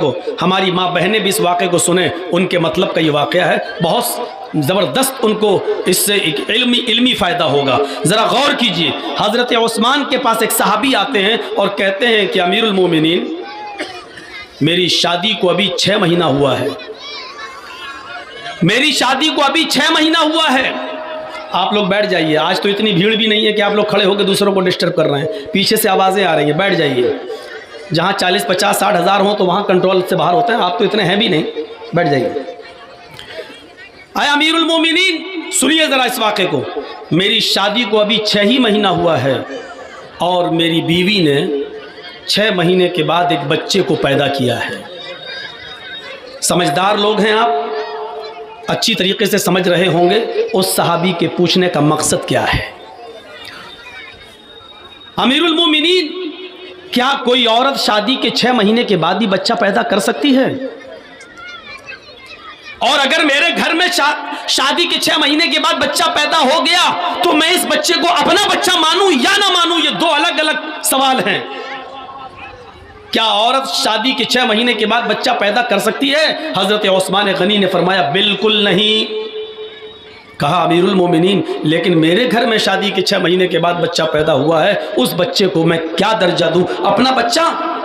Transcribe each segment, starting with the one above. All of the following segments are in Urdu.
کو ہماری ماں بہنیں بھی اس واقعے کو سنیں، ان کے مطلب کا یہ واقعہ ہے، بہت زبردست ان کو اس سے ایک علمی فائدہ ہوگا۔ ذرا غور کیجئے، حضرت عثمان کے پاس ایک صحابی آتے ہیں اور کہتے ہیں کہ امیر المومنین میری شادی کو ابھی 6 مہینہ ہوا ہے، میری شادی کو ابھی 6 مہینہ ہوا ہے۔ آپ لوگ بیٹھ جائیے، آج تو اتنی بھیڑ بھی نہیں ہے کہ آپ لوگ کھڑے ہو کے دوسروں کو ڈسٹرب کر رہے ہیں، پیچھے سے آوازیں آ رہی ہیں، بیٹھ جائیے۔ جہاں 40 50 60 ہزار ہوں تو وہاں کنٹرول سے باہر ہوتے ہیں، آپ تو اتنے ہیں بھی نہیں، بیٹھ جائیے۔ اے امیر المومنین سنیے ذرا اس واقعے کو، میری شادی کو ابھی 6 ہی مہینہ ہوا ہے اور میری بیوی نے 6 مہینے کے بعد ایک بچے کو پیدا کیا ہے۔ سمجھدار لوگ ہیں آپ، اچھی طریقے سے سمجھ رہے ہوں گے اس صحابی کے پوچھنے کا مقصد کیا ہے۔ امیر المومنین کیا کوئی عورت شادی کے 6 مہینے کے بعد ہی بچہ پیدا کر سکتی ہے؟ اور اگر میرے گھر میں شادی کے 6 مہینے کے بعد بچہ پیدا ہو گیا تو میں اس بچے کو اپنا بچہ مانوں یا نہ مانوں؟ یہ 2 الگ الگ سوال ہیں۔ کیا عورت شادی کے 6 مہینے کے بعد بچہ پیدا کر سکتی ہے؟ حضرت عثمان غنی نے فرمایا بالکل نہیں۔ کہا امیر المومنین لیکن میرے گھر میں شادی کے 6 مہینے کے بعد بچہ پیدا ہوا ہے، اس بچے کو میں کیا درجہ دوں، اپنا بچہ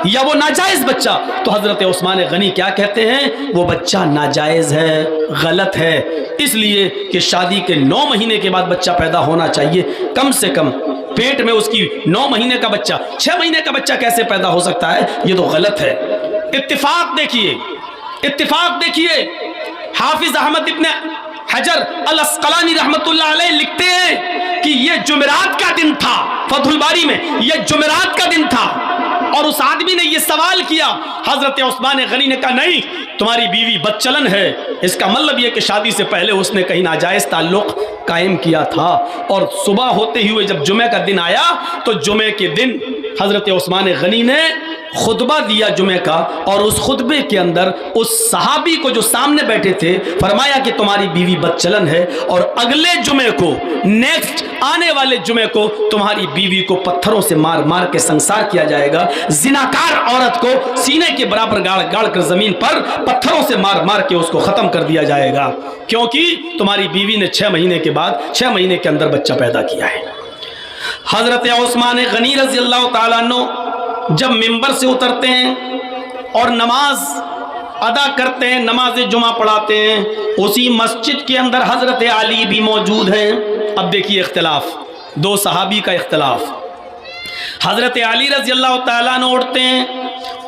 یا وہ ناجائز بچہ؟ تو حضرت عثمان غنی کیا کہتے ہیں؟ وہ بچہ ناجائز ہے، غلط ہے، اس لیے کہ شادی کے 9 مہینے کے بعد بچہ پیدا ہونا چاہیے کم سے کم۔ پیٹ میں اس کی 9 مہینے کا بچہ، 6 مہینے کا بچہ کیسے پیدا ہو سکتا ہے؟ یہ تو غلط ہے۔ اتفاق دیکھیے، حافظ احمد ابن حجر الاسقلانی رحمت اللہ علیہ لکھتے ہیں کہ یہ جمعرات کا دن تھا، فتح الباری میں یہ جمعرات کا دن تھا، اور اس آدمی نے یہ سوال کیا، حضرت عثمان غنی نے کہا نہیں تمہاری بیوی بدچلن ہے، اس کا مطلب یہ کہ شادی سے پہلے اس نے کہیں ناجائز تعلق قائم کیا تھا۔ اور صبح ہوتے ہوئے جب جمعہ کا دن آیا تو جمعہ کے دن حضرت عثمان غنی نے خطبہ دیا جمعہ کا، اور اس خطبے کے اندر اس صحابی کو جو سامنے بیٹھے تھے فرمایا کہ تمہاری بیوی بدچلن ہے، اور اگلے جمعے کو، نیکسٹ آنے والے جمعے کو تمہاری بیوی کو پتھروں سے مار مار کے سنسار کیا جائے گا۔ زناکار عورت کو سینے کے برابر گاڑ کر زمین پر پتھروں سے مار مار کے اس کو ختم کر دیا جائے گا، کیونکہ تمہاری بیوی نے 6 مہینے کے بعد 6 مہینے کے اندر بچہ پیدا کیا ہے۔ حضرت عثمان غنی رضی اللہ تعالیٰ عنہ جب ممبر سے اترتے ہیں اور نماز ادا کرتے ہیں، نماز جمعہ پڑھاتے ہیں، اسی مسجد کے اندر حضرت علی بھی موجود ہیں۔ اب دیکھیے اختلاف، 2 صحابی کا اختلاف۔ حضرت علی رضی اللہ تعالیٰ عنہ اٹھتے ہیں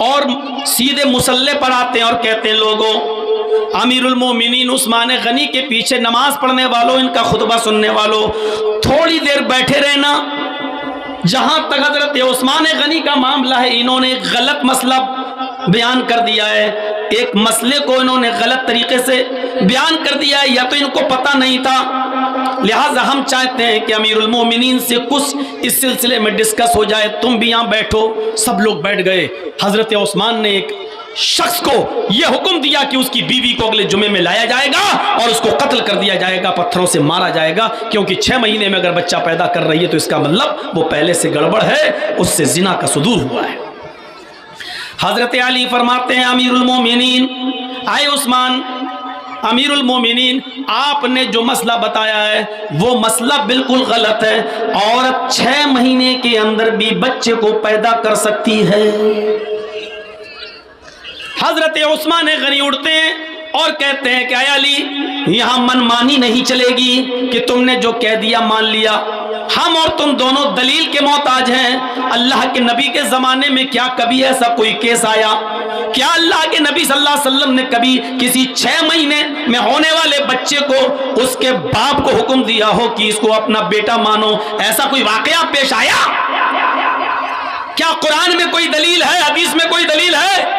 اور سیدھے مصلی پر آتے ہیں اور کہتے ہیں لوگوں، امیر المومنین عثمان غنی کے پیچھے نماز پڑھنے والوں، ان کا خطبہ سننے والوں، تھوڑی دیر بیٹھے رہنا، جہاں تک حضرت عثمان غنی کا معاملہ ہے انہوں نے ایک غلط مسئلہ بیان کر دیا ہے، ایک مسئلے کو انہوں نے غلط طریقے سے بیان کر دیا ہے، یا تو ان کو پتہ نہیں تھا، لہٰذا ہم چاہتے ہیں کہ امیر المومنین سے کچھ اس سلسلے میں ڈسکس ہو جائے، تم بھی یہاں بیٹھو۔ سب لوگ بیٹھ گئے۔ حضرت عثمان نے ایک شخص کو یہ حکم دیا کہ اس کی بیوی کو اگلے جمعے میں لایا جائے گا اور اس کو قتل کر دیا جائے گا، پتھروں سے مارا جائے گا، کیونکہ 6 مہینے میں اگر بچہ پیدا کر رہی ہے تو اس کا مطلب وہ پہلے سے گڑبڑ ہے، اس سے زنا کا صدور ہوا ہے۔ حضرت علی فرماتے ہیں امیر المومنین، آئے عثمان، امیر المومنین آپ نے جو مسئلہ بتایا ہے وہ مسئلہ بالکل غلط ہے، عورت 6 مہینے کے اندر بھی بچے کو پیدا کر سکتی ہے۔ حضرت عثمان غنی اٹھتے ہیں اور کہتے ہیں کہ اے علی یہاں من مانی نہیں چلے گی کہ تم نے جو کہہ دیا مان لیا، ہم اور تم دونوں دلیل کے محتاج ہیں۔ اللہ کے نبی کے زمانے میں کیا کبھی ایسا کوئی کیس آیا؟ کیا اللہ کے نبی صلی اللہ علیہ وسلم نے کبھی کسی 6 مہینے میں ہونے والے بچے کو اس کے باپ کو حکم دیا ہو کہ اس کو اپنا بیٹا مانو؟ ایسا کوئی واقعہ پیش آیا؟ کیا قرآن میں کوئی دلیل ہے، حدیث میں کوئی دلیل ہے؟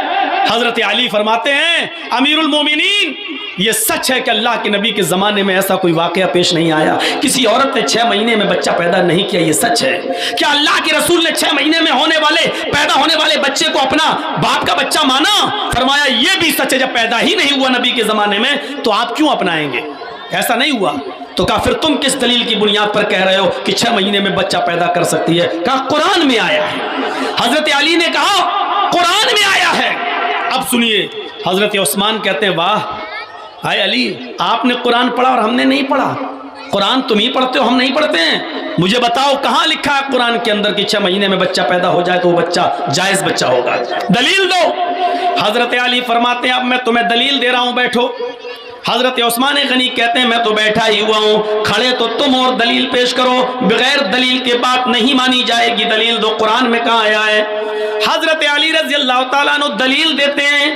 حضرت علی فرماتے ہیں امیر المومنین یہ سچ ہے کہ اللہ کے نبی کے زمانے میں ایسا کوئی واقعہ پیش نہیں آیا، کسی عورت نے 6 مہینے میں بچہ پیدا نہیں کیا، یہ سچ ہے۔ کیا اللہ کے رسول نے 6 مہینے میں پیدا ہونے والے بچے کو اپنا باپ کا بچہ مانا؟ فرمایا یہ بھی سچ ہے، جب پیدا ہی نہیں ہوا نبی کے زمانے میں تو آپ کیوں اپنائیں گے؟ ایسا نہیں ہوا تو کہا پھر تم کس دلیل کی بنیاد پر کہہ رہے ہو کہ 6 مہینے میں بچہ پیدا کر سکتی ہے؟ کہا قرآن میں آیا ہے۔ حضرت علی نے کہا قرآن میں آیا ہے، اب سنیے حضرت عثمان کہتے ہیں واہ اے علی آپ نے قرآن پڑھا اور ہم نے نہیں پڑھا، قرآن تم ہی پڑھتے ہو ہم نہیں پڑھتے ہیں، مجھے بتاؤ کہاں لکھا ہے قرآن کے اندر کہ 6 مہینے میں بچہ پیدا ہو جائے تو وہ بچہ جائز بچہ ہوگا، دلیل دو۔ حضرت علی فرماتے ہیں اب میں تمہیں دلیل دے رہا ہوں بیٹھو۔ حضرت عثمان غنی کہتے ہیں میں تو بیٹھا ہی ہوا ہوں، کھڑے تو تم اور دلیل پیش کرو، بغیر دلیل کے بات نہیں مانی جائے گی، دلیل دو، قرآن میں کہاں آیا ہے؟ حضرت علی رضی اللہ تعالیٰ عنہ دلیل دیتے ہیں،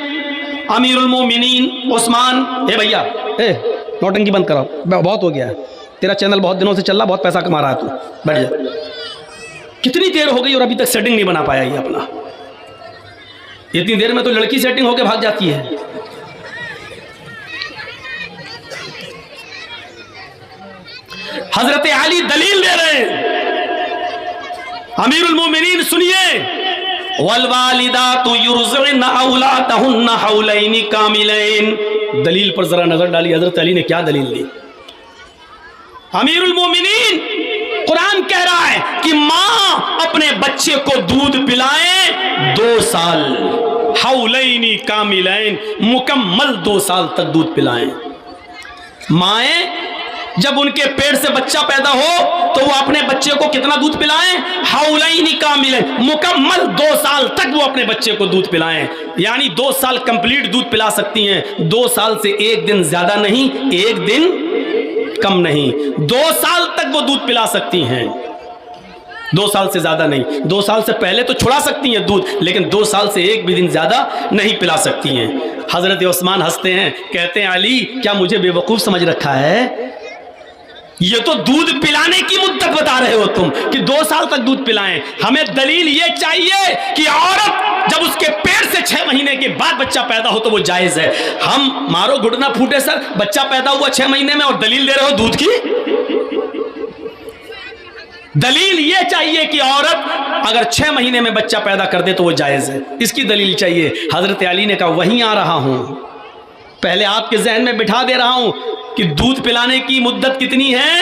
امیر المومنین عثمان، اے بھیا اے نوٹنکی بند کراؤ، بہت ہو گیا ہے، تیرا چینل بہت دنوں سے چل رہا، بہت پیسہ کما رہا ہے تو بیٹھ جا۔ کتنی دیر ہو گئی اور ابھی تک سیٹنگ نہیں بنا پایا یہ اپنا، اتنی دیر میں تو لڑکی سیٹنگ ہو کے بھاگ جاتی ہے۔ حضرت علی دلیل دے رہے ہیں، امیر المومنین سنیے، والوالدات یرضعن اولادهن حولین کاملین، دلیل پر ذرا نظر ڈالی، حضرت علی نے کیا دلیل دی؟ امیر المومنین قرآن کہہ رہا ہے کہ ماں اپنے بچے کو دودھ پلائیں 2 سال، حولین کاملین، مکمل 2 سال تک دودھ پلائیں۔ مائیں جب ان کے پیٹ سے بچہ پیدا ہو تو وہ اپنے بچے کو کتنا دودھ پلائیں؟ حولین کاملین، مکمل 2 سال تک وہ اپنے بچے کو دودھ پلائیں، یعنی 2 سال کمپلیٹ دودھ پلا سکتی ہیں، 2 سال سے 1 دن زیادہ نہیں، 1 دن کم نہیں، 2 سال تک وہ دودھ پلا سکتی ہیں، 2 سال سے زیادہ نہیں، 2 سال سے پہلے تو چھڑا سکتی ہیں دودھ، لیکن 2 سال سے 1 بھی دن زیادہ نہیں پلا سکتی ہیں۔ حضرت عثمان ہنستے ہیں، کہتے ہیں علی کیا مجھے بے وقوف سمجھ رکھا ہے؟ یہ تو دودھ پلانے کی مدت بتا رہے ہو تم کہ 2 سال تک دودھ پلائیں، ہمیں دلیل یہ چاہیے کہ عورت جب اس کے پیٹ سے 6 مہینے کے بعد بچہ پیدا ہو تو وہ جائز ہے۔ ہم مارو گھٹنا پھوٹے سر، بچہ پیدا ہوا 6 مہینے میں اور دلیل دے رہے ہو دودھ کی؟ دلیل یہ چاہیے کہ عورت اگر 6 مہینے میں بچہ پیدا کر دے تو وہ جائز ہے، اس کی دلیل چاہیے۔ حضرت علی نے کہا وہیں آ رہا ہوں، پہلے آپ کے ذہن میں بٹھا دے رہا ہوں کہ دودھ پلانے کی مدت کتنی ہے؟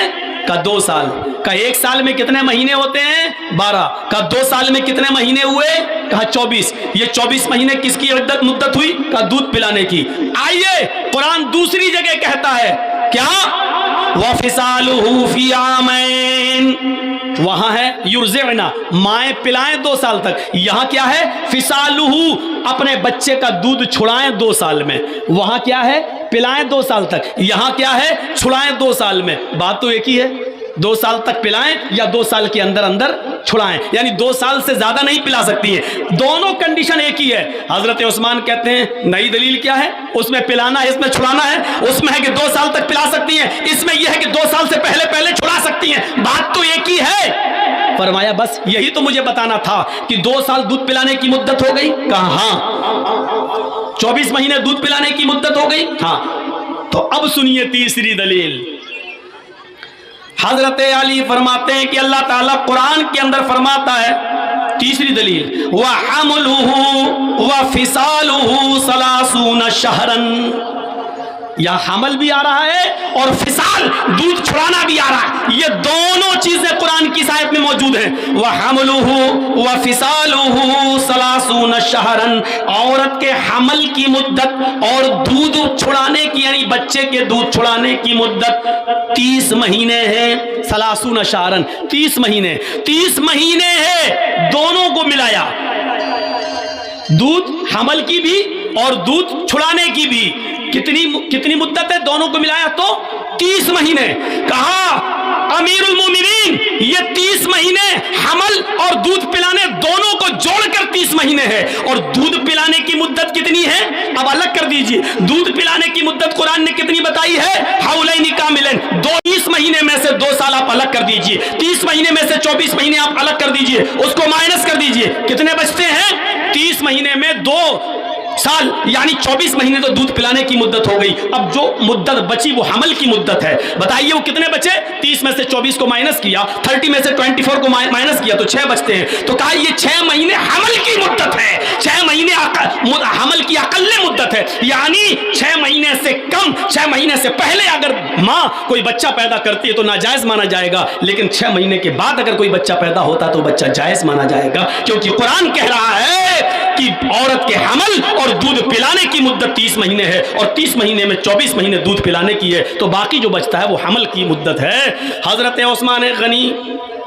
کہا 2 سال۔ کہا 1 سال میں کتنے مہینے ہوتے ہیں؟ 12۔ کہا 2 سال میں کتنے مہینے ہوئے؟ کہا 24۔ یہ 24 مہینے کس کی مدت ہوئی؟ کہا دودھ پلانے کی۔ آئیے قرآن دوسری جگہ کہتا ہے کیا؟ وَفِصَالُهُ فِي عَامَيْنِ، وہاں ہے یرضعنا، مائیں پلائیں 2 سال تک، یہاں کیا ہے؟ فِصَالُهُ، اپنے بچے کا دودھ چھڑائیں 2 سال میں، وہاں کیا ہے؟ پلائیں 2 سال تک، یہاں کیا ہے؟ چھڑائیں 2 سال میں، بات تو ایک ہی ہے، 2 سال تک پلائیں یا 2 سال کے اندر اندر چھڑائیں، یعنی 2 سال سے زیادہ نہیں پلا سکتی ہیں، دونوں کنڈیشن ایک ہی ہے۔ حضرت عثمان کہتے ہیں نئی دلیل کیا ہے؟ اس میں پلانا ہے، اس میں چھڑانا ہے، اس میں ہے کہ 2 سال تک پلا سکتی ہیں، اس میں یہ ہے کہ 2 سال سے پہلے چھڑا سکتی ہیں، بات تو ایک ہی ہے۔ فرمایا بس یہی تو مجھے بتانا تھا کہ 2 سال دودھ پلانے کی مدت ہو گئی؟ کہا ہاں۔ 24 مہینے دودھ پلانے کی مدت ہو گئی؟ ہاں۔ تو اب سنیے تیسری دلیل، حضرت علی فرماتے ہیں کہ اللہ تعالیٰ قرآن کے اندر فرماتا ہے، تیسری دلیل، وَحَمْلُهُ وَفِصَالُهُ 30 شَهْرًا، یہاں حمل بھی آ رہا ہے اور فصال دودھ چھڑانا بھی آ رہا ہے، یہ دونوں چیزیں قرآن کی آیت میں موجود ہیں۔ وَحَمْلُهُ وَفِصَالُهُ 30 شَهْرًا، عورت کے حمل کی مدت اور دودھ چھڑانے کی یعنی بچے کے دودھ چھڑانے کی مدت 30 مہینے ہے، 30 شَهْرًا، 30 مہینے، 30 مہینے ہے، دونوں کو ملایا، دودھ حمل کی بھی اور دودھ چھڑانے کی بھی، کتنی مدت ہے؟ دونوں کو ملایا تو 30 مہینے۔ کہا امیر المومنین یہ 30 مہینے حمل اور دودھ پلانے دونوں کو جوڑ کر 30 مہینے ہے، اور دودھ پلانے کی مدت کتنی ہے؟ اب الگ کر دیجئے، دودھ پلانے کی مدت قرآن نے کتنی بتائی ہے؟ حولین کاملین، 30 مہینے میں سے 2 سال آپ الگ کر دیجئے، 30 مہینے میں سے 24 مہینے آپ الگ کر دیجئے، اس کو مائنس کر دیجئے، کتنے بچتے ہیں؟ 30 مہینے میں 2 سال یعنی 24 مہینے تو دودھ پلانے کی مدت ہو گئی، اب جو مدت بچی وہ حمل کی مدت ہے، بتائیے وہ کتنے بچے؟ 30 میں سے 24 کو مائنس کیا، 30 میں سے 24 کو مائنس کیا تو 6 بچتے ہیں، تو کہا یہ 6 مہینے حمل کی مدت ہے، 6 مہینے حمل کی اقل مدت ہے، یعنی 6 مہینے سے کم، 6 مہینے سے پہلے اگر ماں کوئی بچہ پیدا کرتی ہے تو ناجائز مانا جائے گا، لیکن 6 مہینے کے بعد اگر کوئی بچہ پیدا ہوتا تو بچہ جائز مانا جائے گا، کیونکہ قرآن کہہ رہا ہے کہ عورت کے حمل اور دودھ پلانے کی مدت 30 مہینے ہے اور 30 مہینے میں 24 مہینے دودھ پلانے کی ہے، تو باقی جو بچتا ہے وہ حمل کی مدت ہے۔ حضرت عثمان غنی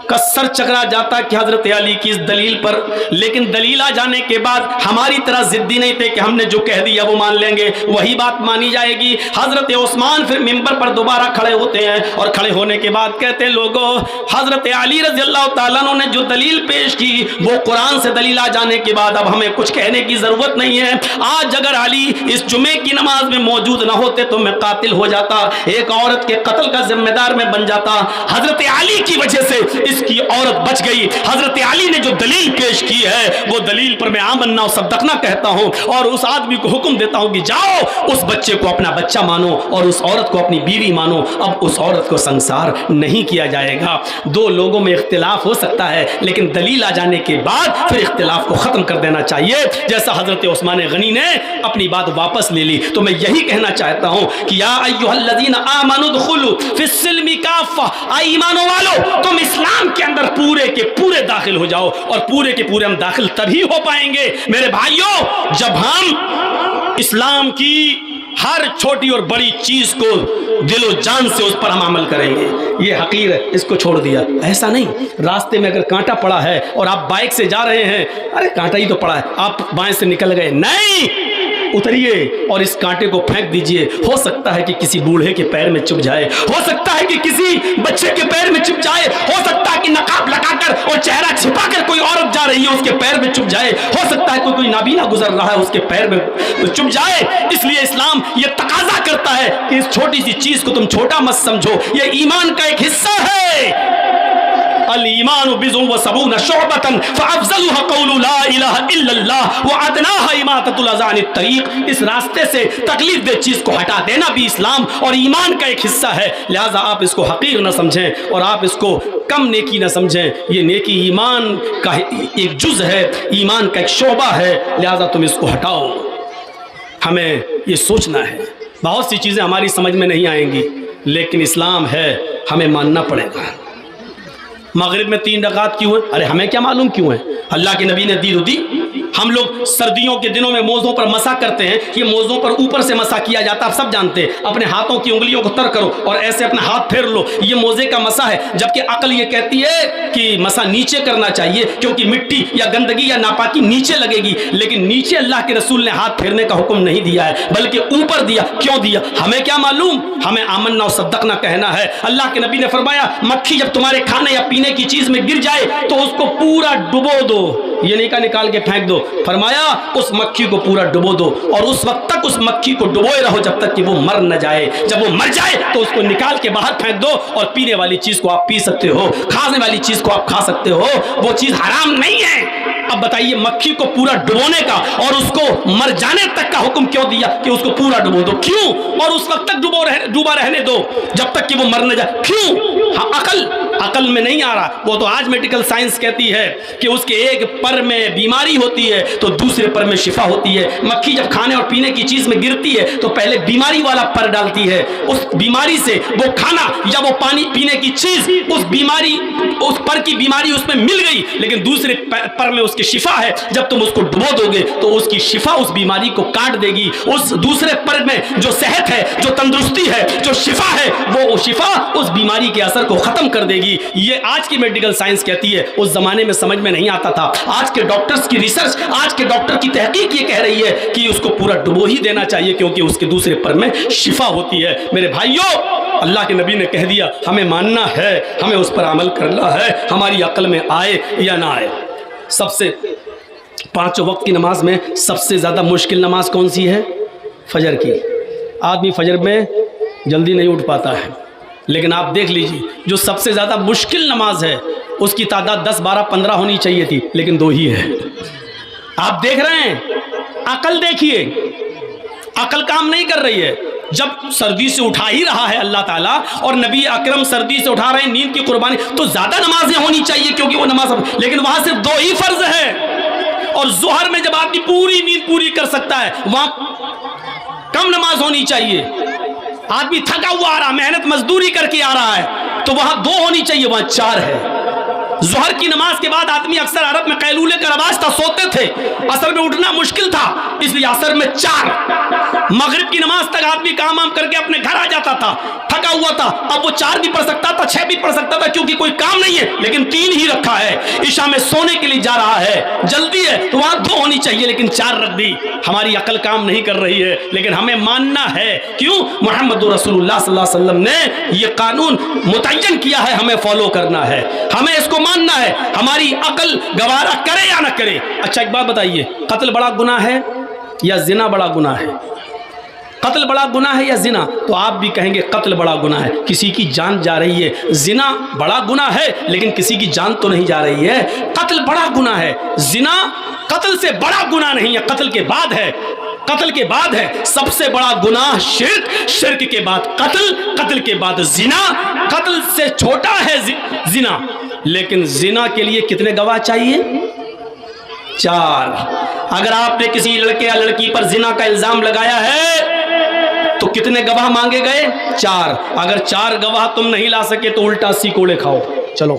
کا سر چکرا جاتا کہ حضرت علی کی اس دلیل پر، لیکن دلیل آ جانے کے بعد ہماری طرح ضدی نہیں تھے کہ ہم نے جو کہہ دیا وہ مان لیں گے، وہی بات مانی جائے گی۔ حضرت عثمان پھر منبر پر دوبارہ کھڑے ہوتے ہیں اور کھڑے ہونے کے بعد کہتے ہیں لوگوں، حضرت علی رضی اللہ تعالیٰ عنہ نے جو دلیل پیش کی وہ قرآن سے دلیل آ جانے کے بعد اب ہمیں کچھ کہنے کی ضرورت نہیں ہے۔ آج اگر علی اس جمعے کی نماز میں موجود نہ ہوتے تو میں قاتل ہو جاتا، ایک عورت کے قتل کا ذمہ دار میں بن جاتا۔ حضرت علی کی وجہ سے اس کی عورت بچ گئی۔ حضرت علی نے جو دلیل پیش کی ہے وہ دلیل پر میں آمنا و صدقنا کہتا ہوں اور اس آدمی کو حکم دیتا ہوں کہ جاؤ اس بچے کو اپنا بچہ مانو اور اس عورت کو اپنی بیوی مانو۔ اب اس عورت کو سنسار نہیں کیا جائے گا۔ دو لوگوں میں اختلاف ہو سکتا ہے لیکن دلیل آ جانے کے بعد پھر اختلاف کو ختم کر دینا چاہیے، جیسا حضرت عثمان غنی نے اپنی بات واپس لے لی۔ تو میں یہی کہنا چاہتا ہوں کہ یا ایھا الذین آمنوا ادخلوا فی السلم کافہ، اے ایمانوں والو تم اسلام کے اندر پورے کے پورے داخل ہو جاؤ، اور پورے کے پورے ہم داخل تبھی ہو پائیں گے میرے بھائیوں جب ہم اسلام کی ہر چھوٹی اور بڑی چیز کو دل و جان سے اس پر ہم عمل کریں گے۔ یہ حقیر ہے، اس کو چھوڑ دیا، ایسا نہیں۔ راستے میں اگر کانٹا پڑا ہے اور آپ بائک سے جا رہے ہیں، ارے کانٹا ہی تو پڑا ہے، آپ بائیں سے نکل گئے، نہیں، اتریے اور اس کانٹے کو پھینک دیجئے۔ ہو سکتا ہے کہ کسی بوڑھے کے پیر میں چپ جائے، ہو سکتا ہے کہ کسی بچے کے پیر میں چپ جائے، ہو سکتا ہے کہ نقاب لگا کر اور چہرہ چھپا کر کوئی عورت جا رہی ہے اس کے پیر میں چپ جائے، ہو سکتا ہے کوئی نابینا گزر رہا ہے اس کے پیر میں چپ جائے۔ اس لیے اسلام یہ تقاضا کرتا ہے کہ اس چھوٹی سی چیز کو تم چھوٹا مت سمجھو، یہ ایمان کا ایک حصہ ہے۔ الایمان بضع وسبعون شعبۃ فافضلها قول لا الہ الا اللہ وادناها اماطۃ الاذى عن الطریق۔ اس راستے سے تکلیف دہ چیز کو ہٹا دینا بھی اسلام اور ایمان کا ایک حصہ ہے، لہذا آپ اس کو حقیر نہ سمجھیں اور آپ اس کو کم نیکی نہ سمجھیں۔ یہ نیکی ایمان کا ایک جز ہے، ایمان کا ایک شعبہ ہے، لہذا تم اس کو ہٹاؤ۔ ہمیں یہ سوچنا ہے، بہت سی چیزیں ہماری سمجھ میں نہیں آئیں گی لیکن اسلام ہے، ہمیں ماننا پڑے گا۔ مغرب میں 3 رکعت کیوں ہے؟ ارے ہمیں کیا معلوم کیوں ہے، اللہ کے نبی نے دی۔ ہم لوگ سردیوں کے دنوں میں موزوں پر مسح کرتے ہیں، یہ موزوں پر اوپر سے مسح کیا جاتا ہے، آپ سب جانتے ہیں۔ اپنے ہاتھوں کی انگلیوں کو تر کرو اور ایسے اپنا ہاتھ پھیر لو، یہ موزے کا مسح ہے، جبکہ عقل یہ کہتی ہے کہ مسح نیچے کرنا چاہیے کیونکہ مٹی یا گندگی یا ناپاکی نیچے لگے گی، لیکن نیچے اللہ کے رسول نے ہاتھ پھیرنے کا حکم نہیں دیا ہے بلکہ اوپر دیا۔ کیوں دیا ہمیں کیا معلوم، ہمیں آمنا و صدقنا کہنا ہے۔ اللہ کے نبی نے فرمایا مکھی جب تمہارے کھانے یا پینے کی چیز میں گر جائے تو اس کو پورا ڈبو دو، یہ نہیں کہا نکال کے پھینک دو، فرمایا اس مکھی کو پورا ڈبو دو اور اس وقت تک اس مکھی کو ڈبوئے رہو جب تک کہ وہ مر نہ جائے۔ جب وہ مر جائے تو اس کو نکال کے باہر پھینک دو اور پینے والی چیز کو آپ پی سکتے ہو، کھانے والی چیز کو آپ کھا سکتے ہو، وہ چیز حرام نہیں ہے۔ اب بتائیے مکھی کو پورا ڈبونے کا اور اس کو مر جانے تک کا حکم کیوں دیا کہ اس کو پورا ڈبو دو؟ کیوں؟ اور اس وقت تک ڈوبا رہنے دو جب تک کہ وہ مر نہ جائے، کیوں؟ ہاں عقل میں نہیں آ رہا، وہ تو آج میڈیکل سائنس کہتی ہے کہ اس کے ایک پر میں بیماری ہوتی ہے تو دوسرے پر میں شفا ہوتی ہے۔ مکھی جب کھانے اور پینے کی چیز میں گرتی ہے تو پہلے بیماری والا پر ڈالتی ہے، اس بیماری سے وہ کھانا یا وہ پانی پینے کی چیز اس پر کی بیماری اس میں مل گئی، لیکن دوسرے پر میں اس کی شفا ہے، جب تم اس کو ڈبو دو گے تو اس کی شفا اس بیماری کو کاٹ دے گی، اس دوسرے پر میں جو صحت ہے، جو تندرستی ہے، جو شفا ہے، وہ شفا اس بیماری کے اثر کو ختم کر دے گی۔ یہ آج کی میڈیکل سائنس کہتی ہے، اس زمانے میں سمجھ میں نہیں آتا تھا۔ آج کے ڈاکٹرز کی ریسرچ، آج کے ڈاکٹر کی تحقیق یہ کہہ رہی ہے کہ اس کو پورا ڈبو ہی دینا چاہیے کیونکہ اس کے دوسرے پر میں شفا ہوتی ہے۔ میرے بھائیوں، اللہ کے نبی نے کہہ دیا، ہمیں ماننا ہے، ہمیں اس پر عمل کرنا ہے، ہماری عقل میں آئے یا نہ آئے۔ سب سے 5 وقت کی نماز میں سب سے زیادہ مشکل نماز کون سی ہے؟ فجر کی۔ آدمی فجر میں جلدی نہیں اٹھ پاتا ہے، لیکن آپ دیکھ لیجیے جو سب سے زیادہ مشکل نماز ہے اس کی تعداد 10 12 15 ہونی چاہیے تھی، لیکن 2 ہی ہے۔ آپ دیکھ رہے ہیں، عقل دیکھیے، عقل کام نہیں کر رہی ہے۔ جب سردی سے اٹھا ہی رہا ہے اللہ تعالیٰ اور نبی اکرم سردی سے اٹھا رہے ہیں، نیند کی قربانی، تو زیادہ نمازیں ہونی چاہیے کیونکہ وہ نماز، لیکن وہاں صرف 2 ہی فرض ہے۔ اور ظہر میں جب آدمی پوری نیند پوری کر سکتا ہے وہاں کم نماز ہونی چاہیے۔ آدمی تھکا ہوا آ رہا، محنت مزدوری کر کے آ رہا ہے تو وہاں 2 ہونی چاہیے، وہاں 4 ہے۔ ظہر کی نماز کے بعد آدمی اکثر عرب میں قیلولے کا رواج تھا، سوتے تھے، عصر میں اٹھنا مشکل تھا، اس لیے عصر میں 4، مغرب کی نماز تک آدمی کام کر کے اپنے گھر آ جاتا تھا، تھکا ہوا تھا، اب وہ 4 بھی پڑھ سکتا تھا، 6 بھی پڑھ سکتا تھا، کیونکہ کوئی کام نہیں ہے، لیکن 3 ہی رکھا ہے، عشاء میں سونے کے لیے جا رہا ہے، جلدی ہے تو وہاں 2 ہونی چاہیے لیکن 4 رکھ دی۔ ہماری عقل کام نہیں کر رہی ہے، لیکن ہمیں ماننا ہے، کیوں؟ محمد رسول اللہ صلی اللہ علیہ وسلم نے یہ قانون متعین کیا ہے، ہمیں فالو کرنا ہے، ہمیں اس کو ماننا ہے، ہماری عقل گوارا کرے یا نہ کرے۔ اچھا ایک بات بتائیے، قتل بڑا گناہ ہے یا زنا بڑا گناہ ہے؟ قتل بڑا گناہ ہے یا زنا؟ تو آپ بھی کہیں گے قتل بڑا گناہ ہے، کسی کی جان جا رہی ہے۔ زنا بڑا گناہ ہے لیکن کسی کی جان تو نہیں جا رہی ہے، قتل بڑا گناہ ہے۔ زنا قتل سے بڑا گناہ نہیں ہے، قتل کے بعد ہے، قتل کے بعد ہے۔ سب سے بڑا گناہ شرک، شرک کے بعد قتل، قتل کے بعد زنا، قتل سے چھوٹا ہے زنا۔ لیکن زنا کے لیے کتنے گواہ چاہیے؟ 4۔ اگر آپ نے کسی لڑکے یا لڑکی پر زنا کا الزام لگایا ہے تو کتنے گواہ مانگے گئے؟ 4۔ اگر 4 گواہ تم نہیں لا سکے تو الٹا 80 کوڑے کھاؤ۔ چلو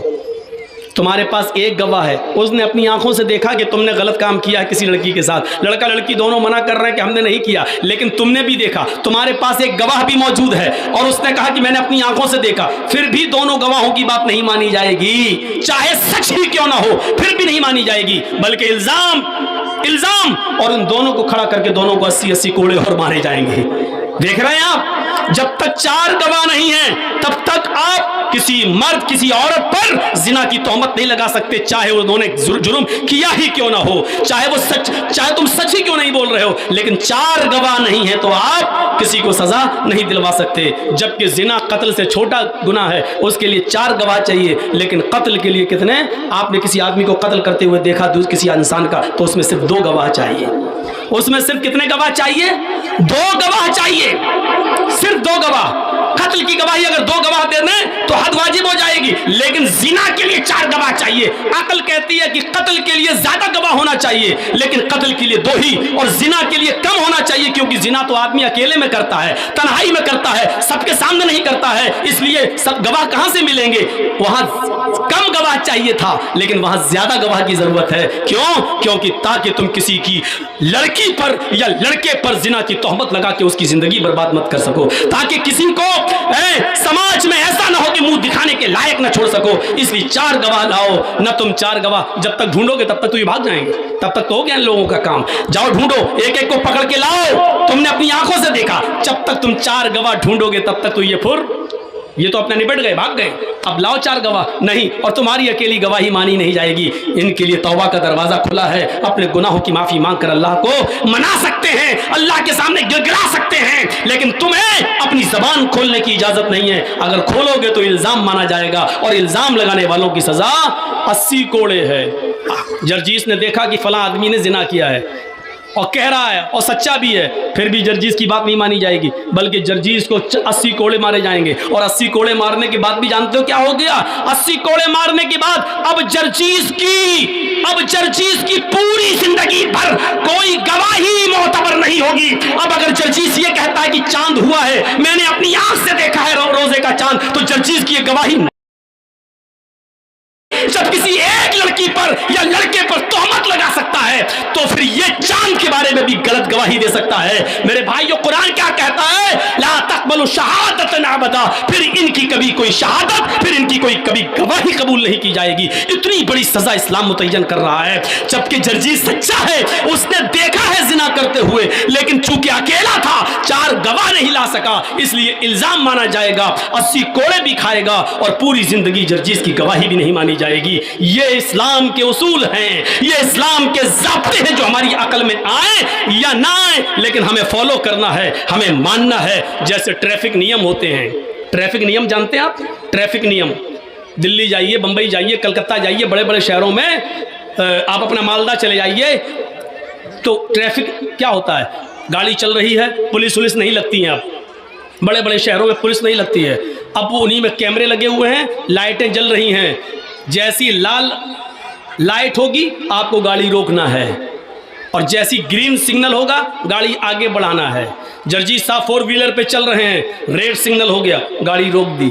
تمہارے پاس 1 گواہ ہے، اس نے اپنی آنکھوں سے دیکھا کہ تم نے غلط کام کیا ہے کسی لڑکی کے ساتھ، لڑکا لڑکی دونوں منع کر رہے ہیں کہ ہم نے نہیں کیا، لیکن تم نے بھی دیکھا، تمہارے پاس 1 گواہ بھی موجود ہے اور اس نے کہا کہ میں نے اپنی آنکھوں سے دیکھا، پھر بھی دونوں گواہوں کی بات نہیں مانی جائے گی، چاہے سچ ہی کیوں نہ ہو، پھر بھی نہیں مانی جائے گی، بلکہ الزام اور ان دونوں کو کھڑا کر کے دونوں کو 80 کوڑے اور مارے جائیں گے۔ دیکھ رہے ہیں آپ، جب تک 4 گواہ نہیں ہیں تب تک آپ کسی مرد کسی عورت پر زنا کی تہمت نہیں لگا سکتے، چاہے انہوں نے جرم کیا ہی کیوں نہ ہو، چاہے تم سچ ہی کیوں نہیں بول رہے ہو، لیکن 4 گواہ نہیں ہیں تو آپ کسی کو سزا نہیں دلوا سکتے۔ جبکہ زنا قتل سے چھوٹا گناہ ہے، اس کے لیے 4 گواہ چاہیے، لیکن قتل کے لیے کتنے؟ آپ نے کسی آدمی کو قتل کرتے ہوئے دیکھا کسی انسان کا، تو اس میں صرف 2 گواہ چاہیے۔ اس میں صرف کتنے گواہ چاہیے؟ 2 گواہ چاہیے، صرف 2 گواہ۔ قتل کی گواہی اگر 2 گواہ دے دیں تو حد واجب ہو جائے گی، لیکن زنا کے لیے 4 گواہ چاہیے۔ عقل کہتی ہے کہ قتل کے لیے زیادہ گواہ ہونا چاہیے، لیکن قتل کے لیے 2 ہی، اور زنا کے لیے کم ہونا چاہیے، کیونکہ زنا تو آدمی اکیلے میں کرتا ہے، تنہائی میں کرتا ہے، سب کے سامنے نہیں کرتا ہے، اس لیے سب گواہ کہاں سے ملیں گے؟ وہاں کم گواہ چاہیے تھا لیکن وہاں زیادہ گواہ کی ضرورت ہے۔ کیونکہ تاکہ تم کسی کی لڑکی پر یا لڑکے پر زنا کی تہمت لگا کے اس کی زندگی برباد مت کر سکو، تاکہ کسی کو سماج میں ایسا نہ ہو کہ منہ دکھانے کے لائق نہ چھوڑ سکو، اس لیے 4 گواہ لاؤ۔ نہ تم 4 گواہ جب تک ڈھونڈو گے تب تک تو یہ بھاگ جائیں گے، تب تک تو ہو گیا ان لوگوں کا کام۔ جاؤ ڈھونڈو، ایک کو پکڑ کے لاؤ، تم نے اپنی آنکھوں سے دیکھا، جب تک تم 4 گواہ ڈھونڈو گے تب تک تو یہ تو اپنا نبٹ گئے، بھاگ گئے، اب لاؤ 4 گواہ نہیں، اور تمہاری اکیلی گواہی مانی نہیں جائے گی۔ ان کے لیے توبہ کا دروازہ کھلا ہے، اپنے گناہوں کی معافی مانگ کر اللہ کو منا سکتے ہیں، اللہ کے سامنے گڑگڑا سکتے ہیں، لیکن تمہیں اپنی زبان کھولنے کی اجازت نہیں ہے۔ اگر کھولو گے تو الزام مانا جائے گا، اور الزام لگانے والوں کی سزا 80 کوڑے ہے۔ جرجیس نے دیکھا کہ فلاں آدمی نے زنا کیا ہے اور کہہ رہا ہے اور سچا بھی ہے، پھر بھی جرجیس کی بات نہیں مانی جائے گی، بلکہ جرجیس کو 80 کوڑے مارے جائیں گے۔ اور 80 کوڑے مارنے کے بعد بھی جانتے ہو کیا ہو گیا؟ 80 کوڑے مارنے کے بعد اب جرجیس کی پوری زندگی بھر کوئی گواہی معتبر نہیں ہوگی۔ اب اگر جرجیس یہ کہتا ہے کہ چاند ہوا ہے، میں نے اپنی آنکھ سے دیکھا ہے روزے کا چاند، تو جرجیس کی یہ گواہی جب کسی ایک لڑکی پر یا لڑکے پر تہمت لگا سکتا ہے تو پھر یہ چاند کے بارے میں بھی غلط گواہی دے سکتا ہے۔ میرے بھائیو، قرآن کیا کہتا ہے؟ لا تقبلوا شہادت ابدا، پھر ان کی کبھی کوئی شہادت، پھر ان کی کوئی کبھی گواہی قبول نہیں کی جائے گی۔ اتنی بڑی سزا اسلام متعین کر رہا ہے، جبکہ جرجیس سچا ہے، اس نے دیکھا ہے زنا کرتے ہوئے، لیکن چونکہ اکیلا تھا، 4 گواہ نہیں لا سکا، اس لیے الزام مانا جائے گا، 80 کوڑے بھی کھائے گا، اور پوری زندگی جرجیس کی گواہی بھی نہیں مانی جائے گی۔ یہ اسلام کے اصول ہیں، یہ اسلام کے ضابطے ہیں جو ہماری عقل میں آئیں یا نہ آئیں، لیکن ہمیں فالو کرنا ہے، ہمیں ماننا ہے۔ جیسے ٹریفک نیم ہوتے ہیں، ٹریفک نیم جانتے ہیں آپ؟ ٹریفک نیم، دلی جائیے، بمبئی جائیے، کلکتہ جائیے، بڑے بڑے شہروں میں آپ اپنا مالدہ چلے جائیے تو ٹریفک کیا ہوتا ہے؟ گاڑی چل رہی ہے، پولیس نہیں لگتی ہیں، اب بڑے بڑے شہروں میں پولیس نہیں لگتی ہے، اب وہ انہی میں کیمرے لگے ہوئے ہیں، لائٹیں جل رہی ہیں، جیسی لال لائٹ ہوگی آپ کو گاڑی روکنا ہے، اور جیسی گرین سگنل ہوگا گاڑی آگے بڑھانا ہے۔ جرجیس صاحب 4 ویلر پہ چل رہے ہیں، ریڈ سگنل ہو گیا، گاڑی روک دی۔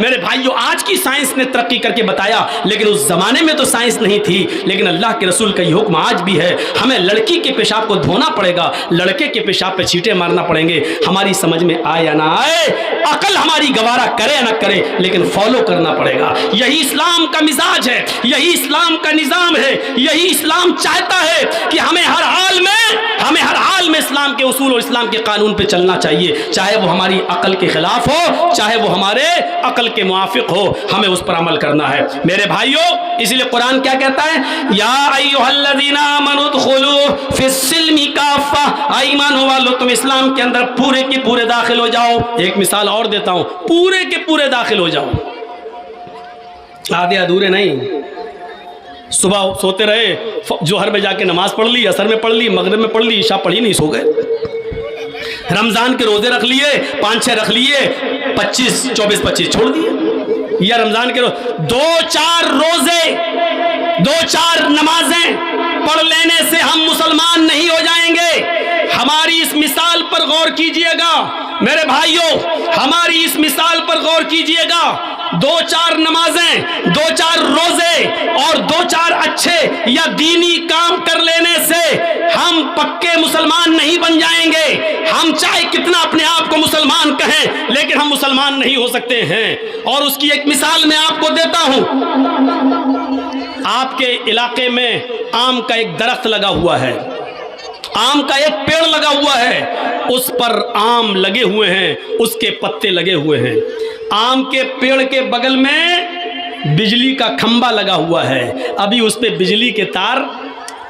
میرے بھائیوں آج کی سائنس نے ترقی کر کے بتایا، لیکن اس زمانے میں تو سائنس نہیں تھی، لیکن اللہ کے رسول کا یہ حکم آج بھی ہے، ہمیں لڑکی کے پیشاب کو دھونا پڑے گا، لڑکے کے پیشاب پہ چھینٹے مارنا پڑیں گے، ہماری سمجھ میں آئے یا نہ آئے، عقل ہماری گوارا کرے یا نہ کرے، لیکن فالو کرنا پڑے گا۔ یہی اسلام کا مزاج ہے، یہی اسلام کا نظام ہے، یہی اسلام چاہتا ہے کہ ہمیں ہر حال میں اسلام کے اصول اور اسلام کے قانون پہ چلنا چاہیے، چاہے وہ ہماری عقل کے خلاف ہو، چاہے وہ ہمارے عقل کے موافق ہو، ہمیں اس پر عمل کرنا ہے میرے بھائیوں۔ اسی لیے قرآن کیا کہتا ہے؟ یا ایھا الذین آمنوا ادخلوا فی السلم کافہ، ایمان والو تم اسلام کے اندر پورے کے پورے داخل ہو جاؤ۔ ایک مثال اور دیتا ہوں، پورے کے پورے داخل ہو جاؤ، آدھے ادھورے نہیں۔ صبح سوتے رہے، جوہر میں جا کے نماز پڑھ لی، عصر میں پڑھ لی، مغرب میں پڑھ لی، عشاء پڑھی نہیں، سو گئے۔ رمضان کے روزے رکھ لیے، 5-6 رکھ لیے، 24-25 چھوڑ دیے۔ یا رمضان کے دو چار روزے، 2-4 نمازیں پڑھ لینے سے ہم مسلمان نہیں ہو جائیں گے۔ ہماری اس مثال پر غور کیجئے گا میرے بھائیوں، ہماری اس مثال پر غور کیجئے گا۔ 2-4 نمازیں، 2-4 روزے اور 2-4 اچھے یا دینی کام کر لینے سے ہم پکے مسلمان نہیں بن جائیں گے۔ ہم چاہے کتنا اپنے آپ کو مسلمان کہیں، لیکن ہم مسلمان نہیں ہو سکتے ہیں۔ اور اس کی ایک مثال میں آپ کو دیتا ہوں۔ آپ کے علاقے میں آم کا ایک درخت لگا ہوا ہے، آم کا ایک پیڑ لگا ہوا ہے، اس پر آم لگے ہوئے ہیں، اس کے پتے لگے ہوئے ہیں۔ آم کے پیڑ کے بغل میں بجلی کا کھمبا لگا ہوا ہے، ابھی اس پہ بجلی کے تار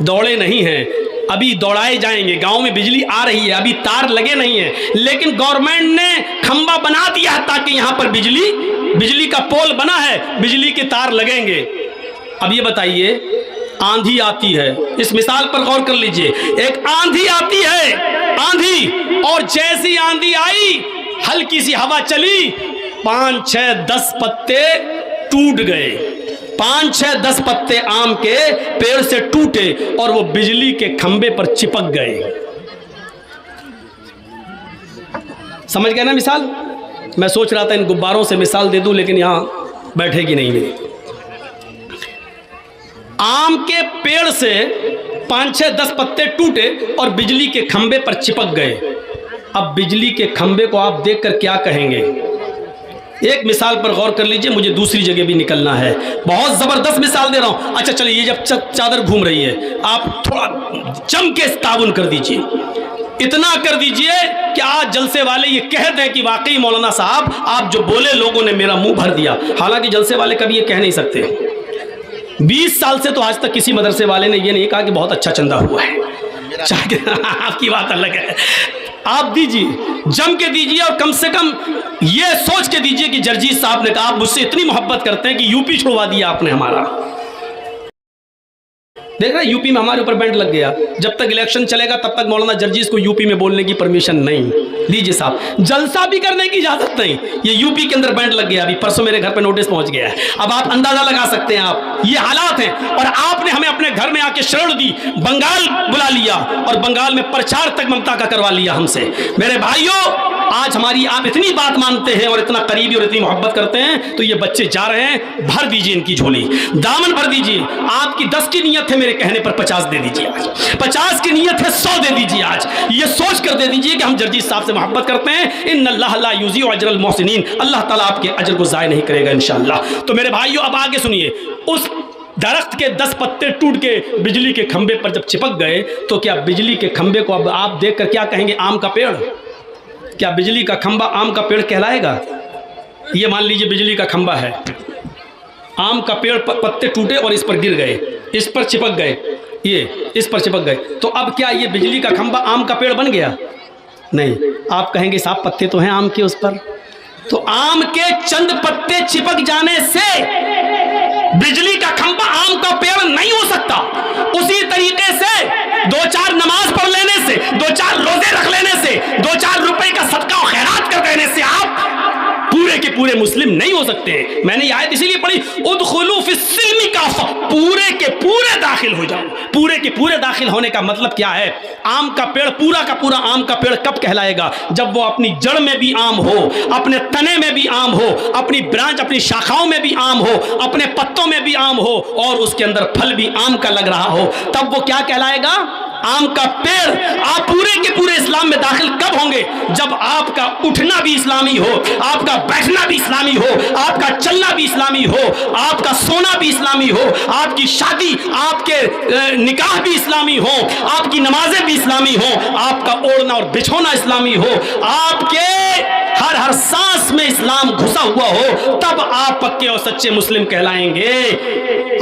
دوڑے نہیں ہیں، ابھی دوڑائے جائیں گے۔ گاؤں میں بجلی آ رہی ہے، ابھی تار لگے نہیں ہیں، لیکن گورنمنٹ نے کھمبا بنا دیا ہے تاکہ یہاں پر بجلی کا پول بنا ہے، بجلی کے تار لگیں گے۔ اب یہ بتائیے، آندھی آتی ہے، اس مثال پر غور کر لیجئے، ایک آندھی آتی ہے، آندھی، اور جیسی آندھی آئی، ہلکی سی ہوا چلی، 5-6-10 پتے ٹوٹ گئے، 5-6-10 پتے آم کے پیڑ سے ٹوٹے اور وہ بجلی کے کھمبے پر چپک گئے۔ سمجھ گئے نا مثال؟ میں سوچ رہا تھا ان غباروں سے مثال دے دوں، لیکن یہاں بیٹھے گی نہیں میری۔ آم کے پیڑ سے 5-6-10 پتے ٹوٹے اور بجلی کے کھمبے پر چپک گئے۔ اب بجلی کے کھمبے کو آپ دیکھ کر کیا کہیں گے؟ ایک مثال پر غور کر لیجئے، مجھے دوسری جگہ بھی نکلنا ہے، بہت زبردست مثال دے رہا ہوں۔ اچھا چلیے، یہ جب چادر گھوم رہی ہے، آپ تھوڑا جم کے تعاون کر دیجئے، اتنا کر دیجئے کہ آج جلسے والے یہ کہہ دیں کہ واقعی مولانا صاحب آپ جو بولے لوگوں نے میرا منہ بھر دیا۔ حالانکہ جلسے والے کبھی یہ کہہ نہیں سکتے۔ 20 سال سے تو آج تک کسی مدرسے والے نے یہ نہیں کہا کہ بہت اچھا چندہ ہوا ہے، آپ کی بات الگ ہے۔ آپ دیجئے، جم کے دیجئے، اور کم سے کم یہ سوچ کے دیجئے کہ جرجیت صاحب نے کہا آپ مجھ سے اتنی محبت کرتے ہیں کہ یوپی چھوڑوا دیا آپ نے ہمارا۔ دیکھ رہے یوپی میں ہمارے اوپر بینڈ لگ گیا، جب تک الیکشن چلے گا تب تک مولانا جرجیت کو یوپی میں بولنے کی پرمیشن نہیں۔ لیجئے صاحب، جلسہ بھی کرنے کی اجازت نہیں، یہ یوپی کے اندر بینڈ لگ گیا، ابھی پرسوں میرے گھر پہ نوٹس پہنچ گیا ہے۔ اب آپ اندازہ لگا سکتے ہیں، آپ یہ حالات ہیں، اور آپ نے ہمیں اپنے گھر میں آ کے شرن دی، بنگال بلا لیا، اور بنگال میں پرچار تک ممتا کا کروا لیا ہم سے۔ میرے بھائیوں، آج ہماری آپ اتنی بات مانتے ہیں اور اتنا قریبی اور اتنی محبت کرتے ہیں، تو یہ بچے جا رہے ہیں، بھر دیجئے ان کی جھولی، دامن بھر دیجئے۔ آپ کی 10 کی نیت ہے، میرے کہنے پر 50 دے دیجئے آج، 50 کی نیت ہے 100 دے دیجئے آج، یہ سوچ کر دے دیجئے کہ ہم جرجیت صاحب سے محبت کرتے ہیں۔ ان اللہ لا یضیع اجر المحسنین، اللہ تعالیٰ آپ کے اجر کو ضائع نہیں کرے گا انشاءاللہ۔ تو میرے بھائیوں اب آگے سنیے، اس درخت کے 10 پتے ٹوٹ کے بجلی کے کھمبے پر جب چپک گئے، تو کیا بجلی کے کھمبے کو اب آپ دیکھ کر کیا کہیں گے؟ آم کا پیڑ؟ کیا بجلی کا کھمبا آم کا پیڑ کہلائے گا؟ یہ مان لیجئے بجلی کا کھمبا ہے، آم کا پیڑ پتے ٹوٹے اور اس پر گر گئے، اس پر چپک گئے، یہ اس پر چپک گئے، تو اب کیا یہ بجلی کا کھمبا آم کا پیڑ بن گیا؟ نہیں۔ آپ کہیں گے صاحب پتے تو ہیں آم کے اس پر، تو آم کے چند پتے چپک جانے سے بجلی کا کھمبا آم کا پیڑ نہیں ہو سکتا۔ اسی طریقے سے 2-4 نماز پڑھ لینے سے، 2-4 روزے رکھ لینے سے، 2-4 روپے کا صدقہ و خیرات کر دینے سے آپ پورے کے پورے مسلم نہیں ہو سکتے ہیں. میں نے یہ آیت اسی لیے پڑھی ادخلوا فی السلم کافہ, پورے کے پورے داخل ہو جاؤ. پورے کے پورے داخل ہونے کا مطلب کیا ہے؟ آم کا پیڑ پورا کا پورا آم کا پیڑ کب کہلائے گا؟ جب وہ اپنی جڑ میں بھی آم ہو, اپنے تنے میں بھی آم ہو, اپنی برانچ اپنی شاخاؤں میں بھی آم ہو, اپنے پتوں میں بھی آم ہو, اور اس کے اندر پھل بھی آم کا لگ رہا ہو, تب وہ کیا کہلائے گا؟ آم کا پیڑ. آپ پورے کے پورے اسلام میں داخل کب ہوں گے؟ جب آپ کا اٹھنا بھی اسلامی ہو, آپ کا بیٹھنا بھی اسلامی ہو, آپ کا چلنا بھی اسلامی ہو, آپ کا سونا بھی اسلامی ہو, آپ کی شادی, آپ کے نکاح بھی اسلامی ہو, آپ کی نمازیں بھی اسلامی ہو, آپ کا اوڑھنا اور بچھونا اسلامی ہو, آپ کے ہر سانس میں اسلام گھسا ہوا ہو, تب آپ پکے اور سچے مسلم کہلائیں گے.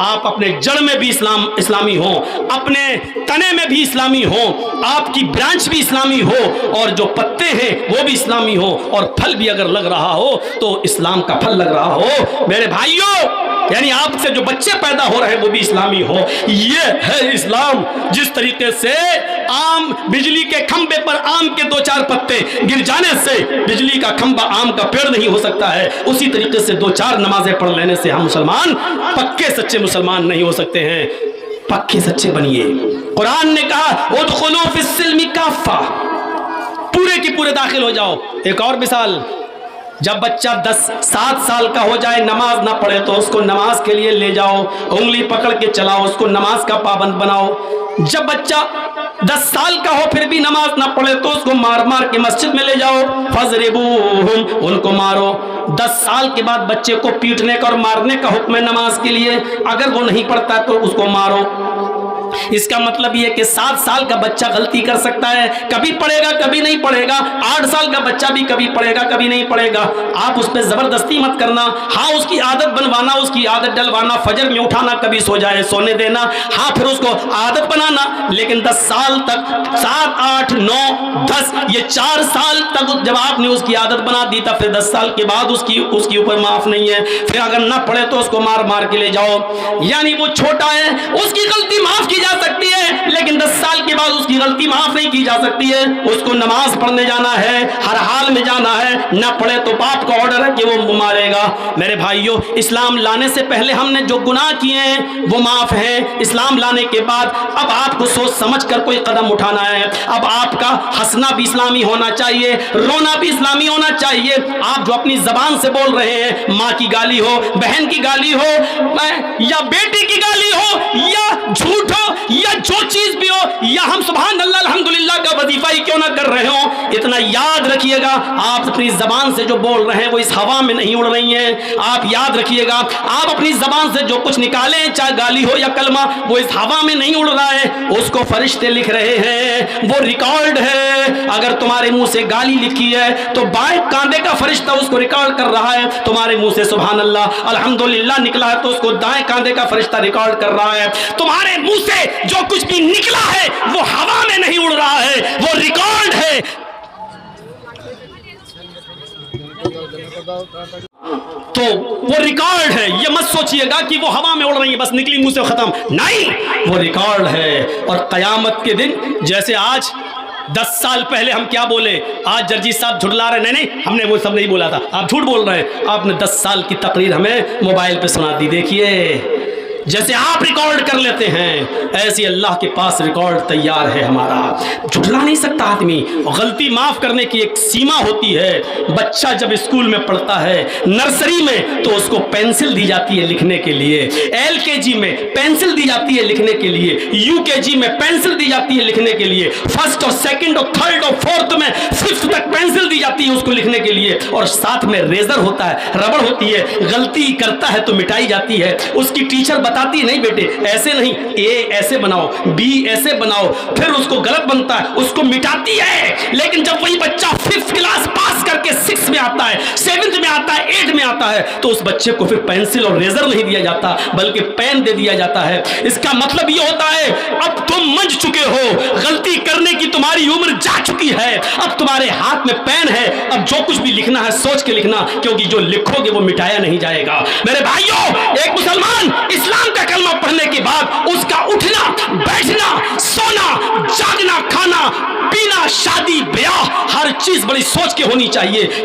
آپ اپنے جڑ میں بھی اسلامی ہو, اپنے تنے میں بھی اسلامی ہو, آپ کی برانچ بھی اسلامی ہو, اور جو پتے ہیں وہ بھی اسلامی ہو, اور پھل بھی اگر لگ رہا ہو تو اسلام کا پھل لگ رہا ہو. میرے بھائیوں, یعنی آپ سے جو بچے پیدا ہو رہے ہیں وہ بھی اسلامی ہو. یہ ہے اسلام. جس طریقے سے آم, بجلی کے کھمبے پر آم کے 2-4 پتے گر جانے سے بجلی کا کھمبا آم کا پیڑ نہیں ہو سکتا ہے, اسی طریقے سے 2-4 نمازیں پڑھ لینے سے ہم مسلمان پکے سچے مسلمان نہیں ہو سکتے ہیں. پکے سچے بنیے. قرآن نے کہا ادخلوا فی السلم کافہ, پورے کی پورے داخل ہو جاؤ. ایک اور مثال, جب بچہ 7 سال کا ہو جائے, نماز نہ پڑھے تو اس کو نماز کے لیے لے جاؤ, انگلی پکڑ کے چلاؤ, اس کو نماز کا پابند بناؤ. جب بچہ 10 سال کا ہو پھر بھی نماز نہ پڑھے تو اس کو مار مار کے مسجد میں لے جاؤ. فضربوہم, ان کو مارو. 10 سال کے بعد بچے کو پیٹنے کا اور مارنے کا حکم ہے نماز کے لیے. اگر وہ نہیں پڑھتا تو اس کو مارو. اس کا مطلب یہ کہ 7 سال کا بچہ غلطی کر سکتا ہے, کبھی پڑھے گا کبھی نہیں پڑھے گا. 8 سال کا بچہ بھی کبھی پڑھے گا کبھی نہیں پڑھے گا. آپ اس پہ زبردستی مت کرنا. ہاں, اس کی عادت بنوانا, اس کی عادت ڈلوانا, فجر میں اٹھانا, کبھی سو جائے سونے دینا, ہاں پھر اس کو عادت بنانا. لیکن 10 سال تک, 7, 8, 9, 10, یہ 4 سال تک جب آپ نے اس کی عادت بنا دی تھا, پھر 10 سال کے بعد اس کی اوپر معاف نہیں ہے. پھر اگر نہ پڑھے تو اس کو مار مار کے لے جاؤ. یعنی وہ چھوٹا ہے, اس کی غلطی معاف کی جا سکتی ہے, لیکن 10 سال کے بعد اس کی غلطی معاف نہیں کی جا سکتی ہے. اس کو نماز پڑھنے جانا ہے, ہر حال میں جانا ہے. نہ پڑھے تو باپ کا آرڈر ہے کہ وہ مارے گا. میرے بھائیوں, اسلام لانے سے پہلے ہم نے جو گناہ کیے ہیں وہ معاف ہیں. اسلام لانے کے بعد اب آپ کو سوچ سمجھ کر کوئی قدم اٹھانا ہے. اب آپ کا ہنسنا بھی اسلامی ہونا چاہیے, رونا بھی اسلامی ہونا چاہیے. آپ جو اپنی زبان سے بول رہے ہیں, ماں کی گالی ہو, بہن کی گالی ہو, یا بیٹی کی گالی ہو, یا جھوٹ ہو, یا جو چیز بھی ہو, یا ہم سبحان اللہ الحمدللہ کا وظیفہ ہی کیوں نہ کر رہے ہوں, اتنا یاد رکھیے گا آپ اپنی زبان سے جو بول رہے ہیں وہ اس ہوا میں نہیں اڑ رہی ہیں. آپ یاد رکھیے گا آپ اپنی زبان سے جو کچھ نکالیں, چاہے گالی ہو یا کلمہ, وہ اس ہوا میں نہیں اڑ رہا ہے, اس کو فرشتے لکھ رہے ہیں, وہ ریکارڈ ہے. اگر تمہارے منہ سے گالی لکھی ہے تو بائیں کاندھے کا فرشتہ اس کو ریکارڈ کر رہا ہے. تمہارے منہ سے سبحان اللہ الحمدللہ نکلا ہے تو اس کو دائیں کاندھے کا فرشتہ ریکارڈ کر رہا ہے. تمہارے منہ سے جو کچھ بھی نکلا ہے وہ ہوا میں نہیں اڑ رہا ہے, وہ ریکارڈ ہے. تو وہ ریکارڈ ہے. یہ مت سوچئے گا کہ وہ ہوا میں اڑ رہی ہے, بس نکلی منہ سے ختم. نہیں, وہ ریکارڈ ہے. اور قیامت کے دن, جیسے آج 10 سال پہلے ہم کیا بولے, آج جرجی صاحب جھٹلا رہے, نہیں ہم نے وہ سب نہیں بولا تھا, آپ جھوٹ بول رہے ہیں. آپ نے 10 سال کی تقریر ہمیں موبائل پہ سنا دی. دیکھیے, جیسے آپ ریکارڈ کر لیتے ہیں ایسی اللہ کے پاس ریکارڈ تیار ہے ہمارا. جھٹلا نہیں سکتا آدمی. غلطی معاف کرنے کی ایک سیما ہوتی ہے. بچہ جب اسکول میں پڑھتا ہے, نرسری میں, تو اس کو پینسل دی جاتی ہے لکھنے کے لیے. LKG میں پینسل دی جاتی ہے لکھنے کے لیے. UKG میں پینسل دی جاتی ہے لکھنے کے لیے. 1st اور 2nd اور 3rd اور 4th میں 5th تک پینسل دی جاتی ہے اس کو لکھنے کے لیے. اور ساتھ میں ریزر ہوتا ہے, ربڑ ہوتی ہے. غلطی کرتا ہے تو مٹائی جاتی ہے. اس کی ٹیچر بتاتی نہیں بیٹے ایسے نہیں, A ایسے بناؤ, B ایسے بناؤ. پھر اس کو غلط بنتا ہے, اس کو مٹاتی ہے. لیکن جب وہی بچہ 5th کلاس پاس کر کے 6 میں آتا ہے, 7th میں آتا ہے, 8 میں آتا ہے, تو اس بچے کو پھر پینسل اور ریزر نہیں دیا جاتا بلکہ پین دے دیا جاتا ہے. اس کا مطلب یہ ہوتا ہے اب تم منج چکے ہو, غلطی کرنے کی تمہاری عمر جا چکی ہے, اب تمہارے ہاتھ میں پین ہے, اب جو کچھ بھی لکھنا ہے سوچ کے لکھنا, کیونکہ جو لکھو گے وہ مٹایا نہیں جائے گا. میرے بھائیوں, ایک مسلمان اسلام کا کلمہ پڑھنے کے بعد اس کا اٹھنا, بیٹھنا, سونا, جاگنا, کھانا, پینا, شادی, بیاہ, ہر چیز بڑی سوچ کے ہونی چاہیے.